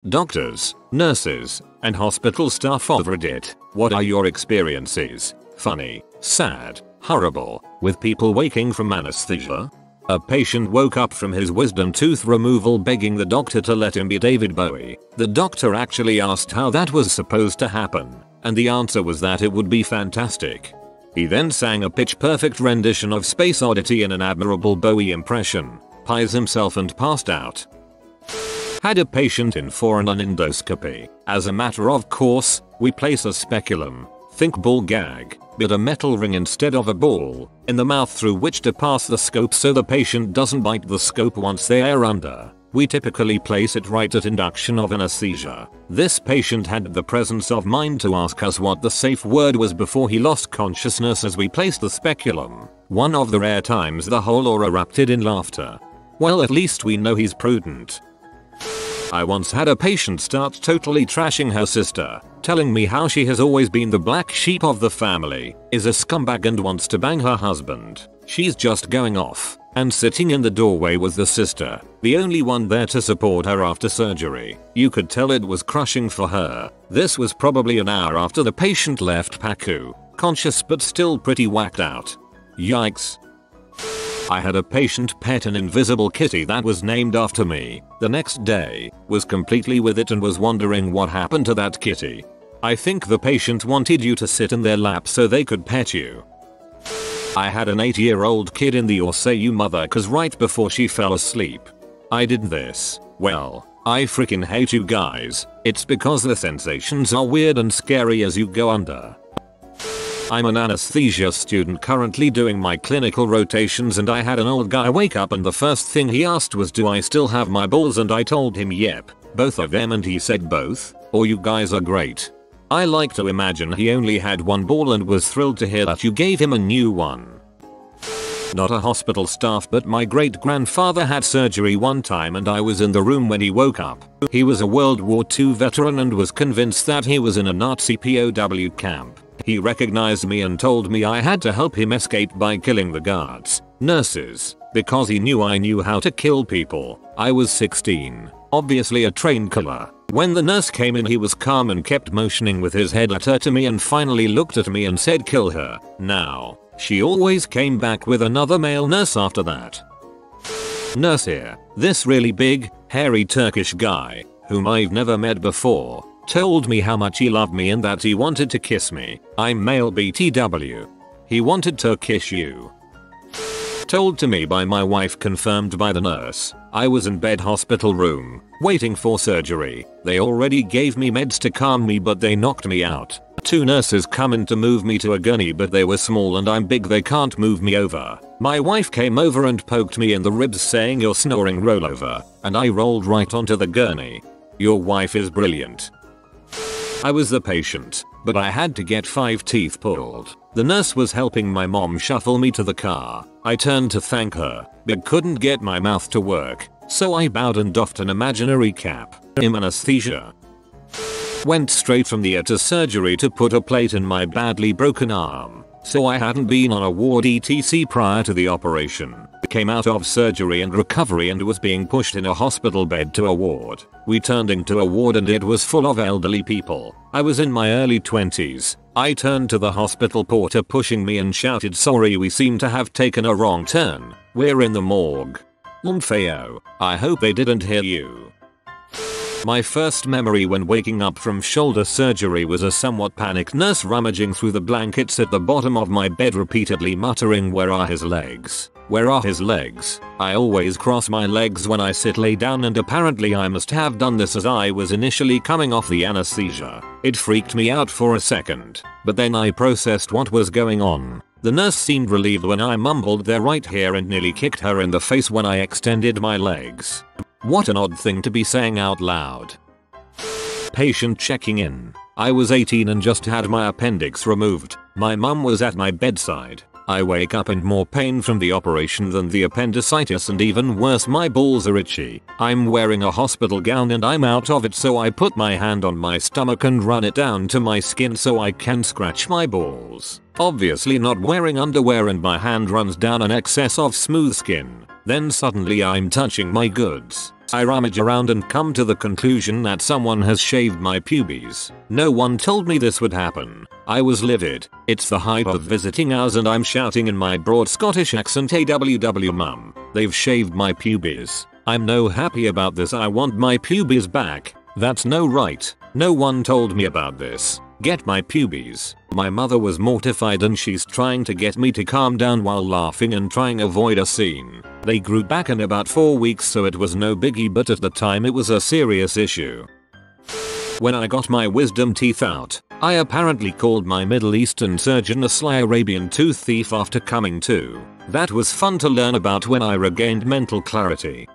Doctors, nurses, and hospital staff of Reddit, what are your experiences? Funny, sad, horrible, with people waking from anesthesia? A patient woke up from his wisdom tooth removal begging the doctor to let him be David Bowie. The doctor actually asked how that was supposed to happen, and the answer was that it would be fantastic. He then sang a pitch-perfect rendition of Space Oddity in an admirable Bowie impression, pies himself and passed out. Had a patient in for an endoscopy. As a matter of course, we place a speculum, think ball gag, but a metal ring instead of a ball, in the mouth through which to pass the scope so the patient doesn't bite the scope once they are under. We typically place it right at induction of anesthesia. This patient had the presence of mind to ask us what the safe word was before he lost consciousness as we placed the speculum. One of the rare times the whole aura erupted in laughter. Well, at least we know he's prudent. I once had a patient start totally trashing her sister, telling me how she has always been the black sheep of the family, is a scumbag and wants to bang her husband. She's just going off, and sitting in the doorway was the sister, the only one there to support her after surgery. You could tell it was crushing for her. This was probably an hour after the patient left PACU, conscious but still pretty whacked out. Yikes. I had a patient pet an invisible kitty that was named after me. The next day, was completely with it and was wondering what happened to that kitty. I think the patient wanted you to sit in their lap so they could pet you. I had an 8-year-old kid in the or say you mother cause right before she fell asleep. I did this. Well, I freaking hate you guys. It's because the sensations are weird and scary as you go under. I'm an anesthesia student currently doing my clinical rotations and I had an old guy wake up and the first thing he asked was do I still have my balls and I told him yep, both of them and he said both, or you guys are great. I like to imagine he only had one ball and was thrilled to hear that you gave him a new one. Not a hospital staff but my great grandfather had surgery one time and I was in the room when he woke up. He was a World War II veteran and was convinced that he was in a Nazi POW camp. He recognized me and told me I had to help him escape by killing the guards, nurses, because he knew I knew how to kill people. I was 16, obviously a trained killer. When the nurse came in he was calm and kept motioning with his head at her to me and finally looked at me and said kill her. Now, she always came back with another male nurse after that. Nurse here, this really big, hairy Turkish guy, whom I've never met before, told me how much he loved me and that he wanted to kiss me. I'm male BTW. He wanted to kiss you. Told to me by my wife, confirmed by the nurse. I was in bed hospital room, waiting for surgery. They already gave me meds to calm me but they knocked me out. 2 nurses come in to move me to a gurney but they were small and I'm big, they can't move me over. My wife came over and poked me in the ribs saying you're snoring, roll over, and I rolled right onto the gurney. Your wife is brilliant. I was the patient, but I had to get 5 teeth pulled. The nurse was helping my mom shuffle me to the car. I turned to thank her, but couldn't get my mouth to work, so I bowed and doffed an imaginary cap. In anesthesia. Went straight from the ER to surgery to put a plate in my badly broken arm, so I hadn't been on a ward etc prior to the operation. Came out of surgery and recovery and was being pushed in a hospital bed to a ward. We turned into a ward and it was full of elderly people. I was in my early 20s. I turned to the hospital porter pushing me and shouted, sorry, we seem to have taken a wrong turn. We're in the morgue. Umfeo. I hope they didn't hear you. My first memory when waking up from shoulder surgery was a somewhat panicked nurse rummaging through the blankets at the bottom of my bed repeatedly muttering, where are his legs? Where are his legs? I always cross my legs when I sit lay down and apparently I must have done this as I was initially coming off the anesthesia. It freaked me out for a second, but then I processed what was going on. The nurse seemed relieved when I mumbled they're right here and nearly kicked her in the face when I extended my legs. What an odd thing to be saying out loud. Patient checking in. I was 18 and just had my appendix removed. My mum was at my bedside. I wake up in more pain from the operation than the appendicitis and even worse, my balls are itchy. I'm wearing a hospital gown and I'm out of it, so I put my hand on my stomach and run it down to my skin so I can scratch my balls. Obviously not wearing underwear and my hand runs down an excess of smooth skin. Then suddenly I'm touching my goods. I rummage around and come to the conclusion that someone has shaved my pubes. No one told me this would happen. I was livid. It's the height of visiting hours and I'm shouting in my broad Scottish accent, "AWW mum, they've shaved my pubes. I'm no happy about this. I want my pubes back. That's no right. No one told me about this. Get my pubes." My mother was mortified and she's trying to get me to calm down while laughing and trying to avoid a scene. They grew back in about 4 weeks, so it was no biggie, but at the time it was a serious issue. When I got my wisdom teeth out, I apparently called my Middle Eastern surgeon a sly Arabian tooth thief after coming to. That was fun to learn about when I regained mental clarity.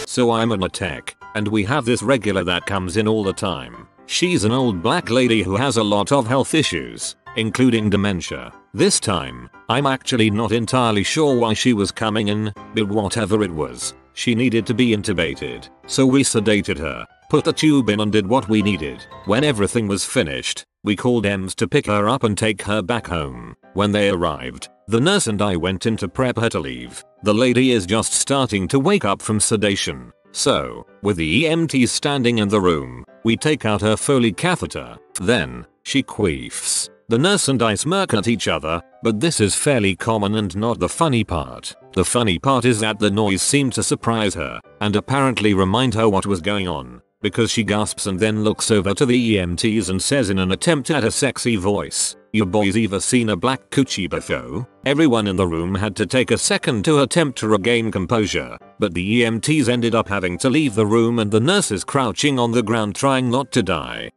So I'm in a tech, and we have this regular that comes in all the time. She's an old black lady who has a lot of health issues, including dementia. This time, I'm actually not entirely sure why she was coming in, but whatever it was, she needed to be intubated. So we sedated her, put the tube in and did what we needed. When everything was finished, we called EMS to pick her up and take her back home. When they arrived, the nurse and I went in to prep her to leave. The lady is just starting to wake up from sedation. So, with the EMTs standing in the room, we take out her Foley catheter. Then, she queefs. The nurse and I smirk at each other, but this is fairly common and not the funny part. The funny part is that the noise seemed to surprise her, and apparently remind her what was going on, because she gasps and then looks over to the EMTs and says in an attempt at a sexy voice, "You boys ever seen a black coochie before?" Everyone in the room had to take a second to attempt to regain composure, but the EMTs ended up having to leave the room and the nurses crouching on the ground trying not to die.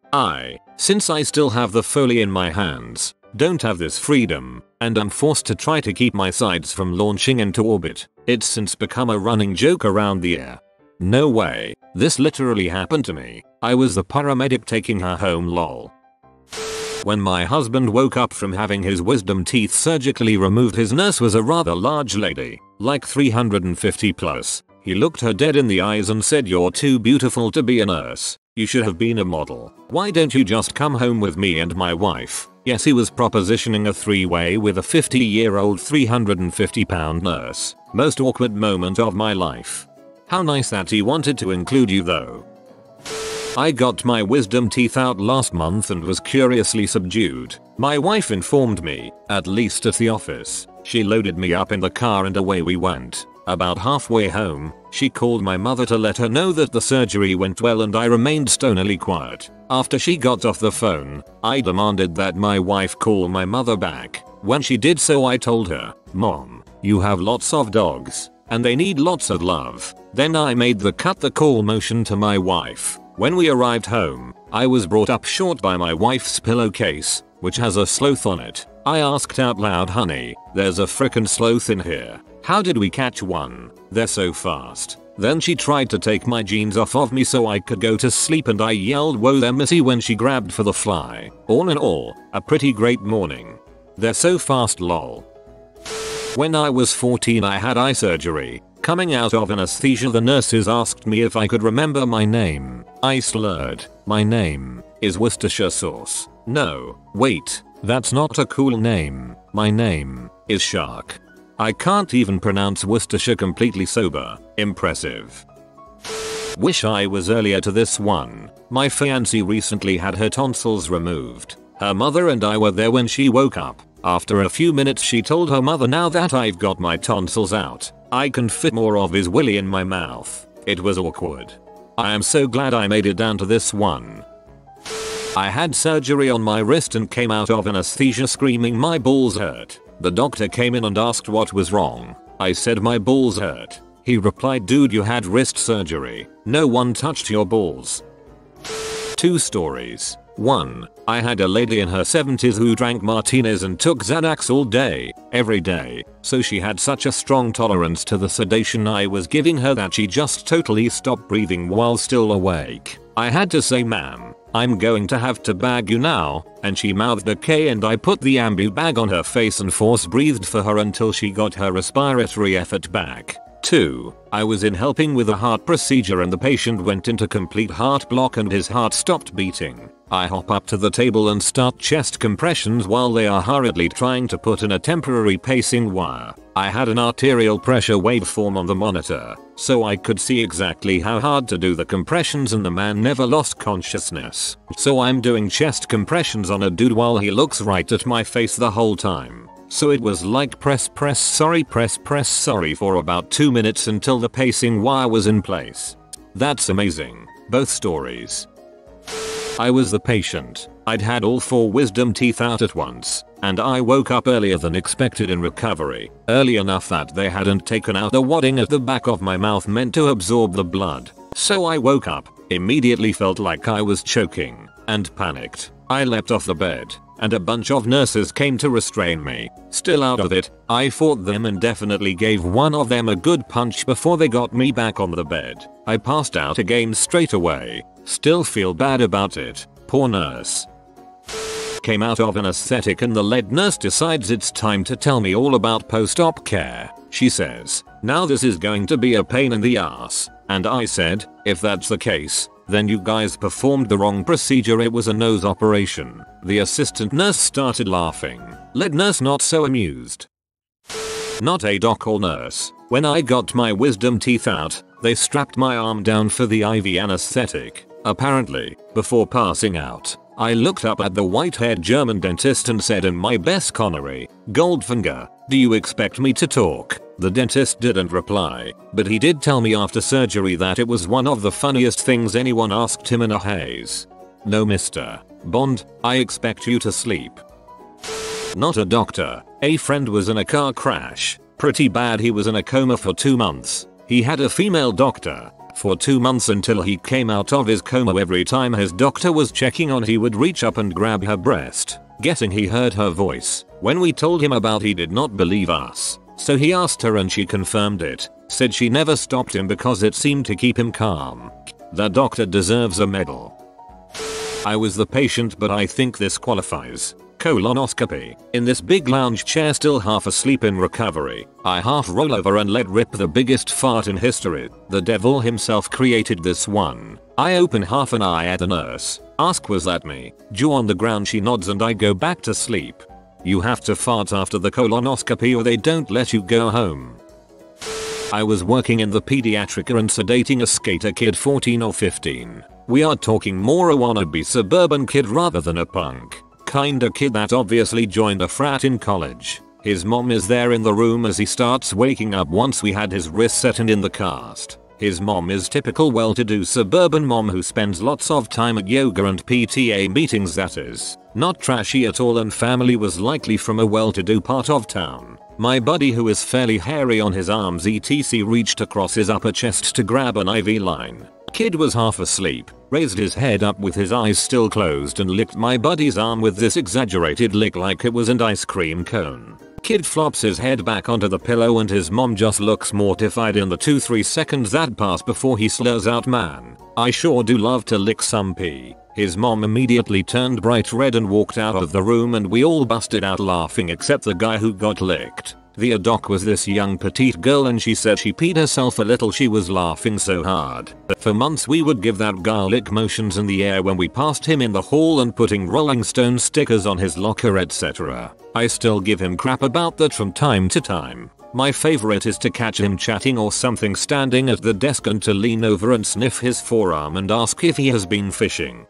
Since I still have the Foley in my hands, don't have this freedom, and I'm forced to try to keep my sides from launching into orbit. It's since become a running joke around the air. No way, this literally happened to me. I was the paramedic taking her home, lol. When my husband woke up from having his wisdom teeth surgically removed, his nurse was a rather large lady, like 350 plus. He looked her dead in the eyes and said, "You're too beautiful to be a nurse. You should have been a model. Why don't you just come home with me and my wife?" Yes, he was propositioning a three-way with a 50-year-old 350-pound nurse. Most awkward moment of my life. How nice that he wanted to include you though. I got my wisdom teeth out last month and was curiously subdued. My wife informed me, at least at the office. She loaded me up in the car and away we went. About halfway home, she called my mother to let her know that the surgery went well, and I remained stonily quiet. After she got off the phone, I demanded that my wife call my mother back. When she did so, I told her, "Mom, you have lots of dogs, and they need lots of love." Then I made the cut the call motion to my wife. When we arrived home, I was brought up short by my wife's pillowcase, which has a sloth on it. I asked out loud, "Honey, there's a frickin' sloth in here. How did we catch one? They're so fast." Then she tried to take my jeans off of me so I could go to sleep, and I yelled, "Whoa there, missy," when she grabbed for the fly. All in all, a pretty great morning. They're so fast, lol. When I was 14, I had eye surgery. Coming out of anesthesia, the nurses asked me if I could remember my name. I slurred. "My name is Worcestershire sauce." "No, wait, that's not a cool name. My name is Shark." I can't even pronounce Worcestershire completely sober. Impressive. Wish I was earlier to this one. My fiancée recently had her tonsils removed. Her mother and I were there when she woke up. After a few minutes, she told her mother, "Now that I've got my tonsils out, I can fit more of his willy in my mouth." It was awkward. I am so glad I made it down to this one. I had surgery on my wrist and came out of anesthesia screaming my balls hurt. The doctor came in and asked what was wrong. I said my balls hurt. He replied, "Dude, you had wrist surgery. No one touched your balls." 2 stories. 1. I had a lady in her 70s who drank martinis and took Xanax all day, every day, so she had such a strong tolerance to the sedation I was giving her that she just totally stopped breathing while still awake. I had to say, "Ma'am, I'm going to have to bag you now," and she mouthed okay, and I put the ambu bag on her face and force breathed for her until she got her respiratory effort back. 2. I was in helping with a heart procedure and the patient went into complete heart block and his heart stopped beating. I hop up to the table and start chest compressions while they are hurriedly trying to put in a temporary pacing wire. I had an arterial pressure waveform on the monitor, so I could see exactly how hard to do the compressions, and the man never lost consciousness. So I'm doing chest compressions on a dude while he looks right at my face the whole time. So it was like press sorry for about 2 minutes until the pacing wire was in place. That's amazing. Both stories. I was the patient. I'd had all 4 wisdom teeth out at once, and I woke up earlier than expected in recovery, early enough that they hadn't taken out the wadding at the back of my mouth meant to absorb the blood. So I woke up, immediately felt like I was choking, and panicked. I leapt off the bed, and a bunch of nurses came to restrain me. Still out of it, I fought them and definitely gave one of them a good punch before they got me back on the bed. I passed out again straight away. Still feel bad about it. Poor nurse. Came out of anesthetic and the lead nurse decides it's time to tell me all about post-op care. She says, "Now this is going to be a pain in the ass." And I said, "If that's the case, then you guys performed the wrong procedure. It was a nose operation." The assistant nurse started laughing. Lead nurse not so amused. Not a doc or nurse. When I got my wisdom teeth out, they strapped my arm down for the IV anesthetic. Apparently, before passing out, I looked up at the white-haired German dentist and said in my best Connery, "Goldfinger, do you expect me to talk?" The dentist didn't reply, but he did tell me after surgery that it was one of the funniest things anyone asked him in a haze. "No, Mr. Bond, I expect you to sleep." Not a doctor. A friend was in a car crash. Pretty bad. He was in a coma for 2 months. He had a female doctor. For 2 months until he came out of his coma, every time his doctor was checking on he would reach up and grab her breast, guessing he heard her voice. When we told him about, he did not believe us. So he asked her and she confirmed it. Said she never stopped him because it seemed to keep him calm. That doctor deserves a medal. I was the patient, but I think this qualifies. Colonoscopy. In this big lounge chair, still half asleep in recovery, I half roll over and let rip the biggest fart in history. The devil himself created this one. I open half an eye at the nurse, ask was that me, jaw on the ground. She nods and I go back to sleep. You have to fart after the colonoscopy or they don't let you go home. I was working in the pediatric and sedating a skater kid 14 or 15. We are talking more a wannabe suburban kid rather than a punk. Kinda kid that obviously joined a frat in college. His mom is there in the room as he starts waking up once we had his wrist set and in the cast. His mom is typical well-to-do suburban mom who spends lots of time at yoga and PTA meetings, that is. Not trashy at all, and family was likely from a well-to-do part of town. My buddy, who is fairly hairy on his arms etc., reached across his upper chest to grab an IV line. Kid was half asleep, raised his head up with his eyes still closed and licked my buddy's arm with this exaggerated lick like it was an ice cream cone. Kid flops his head back onto the pillow and his mom just looks mortified in the 2-3 seconds that pass before he slurs out, "Man, I sure do love to lick some pee." His mom immediately turned bright red and walked out of the room, and we all busted out laughing except the guy who got licked. The doc was this young petite girl and she said she peed herself a little, she was laughing so hard. For months we would give that guy lick motions in the air when we passed him in the hall and putting Rolling Stone stickers on his locker etc. I still give him crap about that from time to time. My favorite is to catch him chatting or something standing at the desk and to lean over and sniff his forearm and ask if he has been fishing.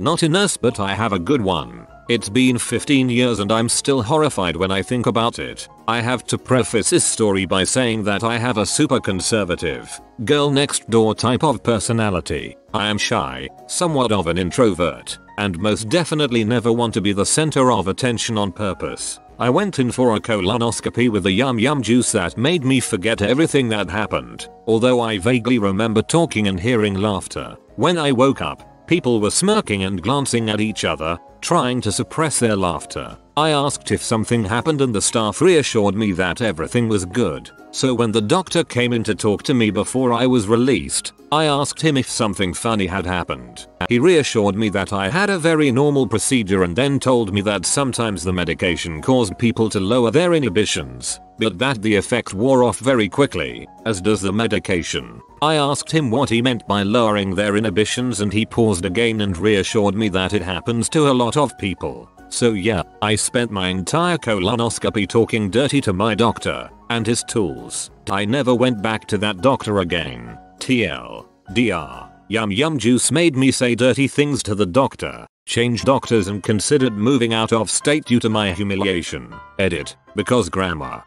Not a nurse, but I have a good one. It's been 15 years and I'm still horrified when I think about it. I have to preface this story by saying that I have a super conservative, girl next door type of personality. I am shy, somewhat of an introvert, and most definitely never want to be the center of attention on purpose. I went in for a colonoscopy with a yum yum juice that made me forget everything that happened, although I vaguely remember talking and hearing laughter. When I woke up, people were smirking and glancing at each other, trying to suppress their laughter. I asked if something happened and the staff reassured me that everything was good. So when the doctor came in to talk to me before I was released, I asked him if something funny had happened. He reassured me that I had a very normal procedure and then told me that sometimes the medication caused people to lower their inhibitions, but that the effect wore off very quickly, as does the medication. I asked him what he meant by lowering their inhibitions and he paused again and reassured me that it happens to a lot of people. So yeah, I spent my entire colonoscopy talking dirty to my doctor and his tools. I never went back to that doctor again. TLDR. Yum yum juice made me say dirty things to the doctor, changed doctors and considered moving out of state due to my humiliation. Edit. Because grammar.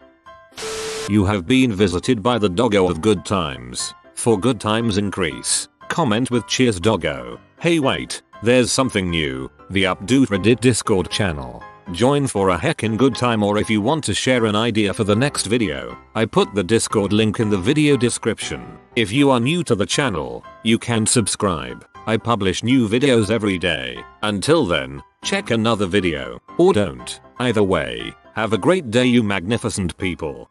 You have been visited by the doggo of good times. For good times increase. Comment with cheers doggo. Hey wait, there's something new. The Updoot Reddit Discord channel. Join for a heckin' good time, or if you want to share an idea for the next video, I put the Discord link in the video description. If you are new to the channel, you can subscribe. I publish new videos every day. Until then, check another video, or don't. Either way, have a great day you magnificent people.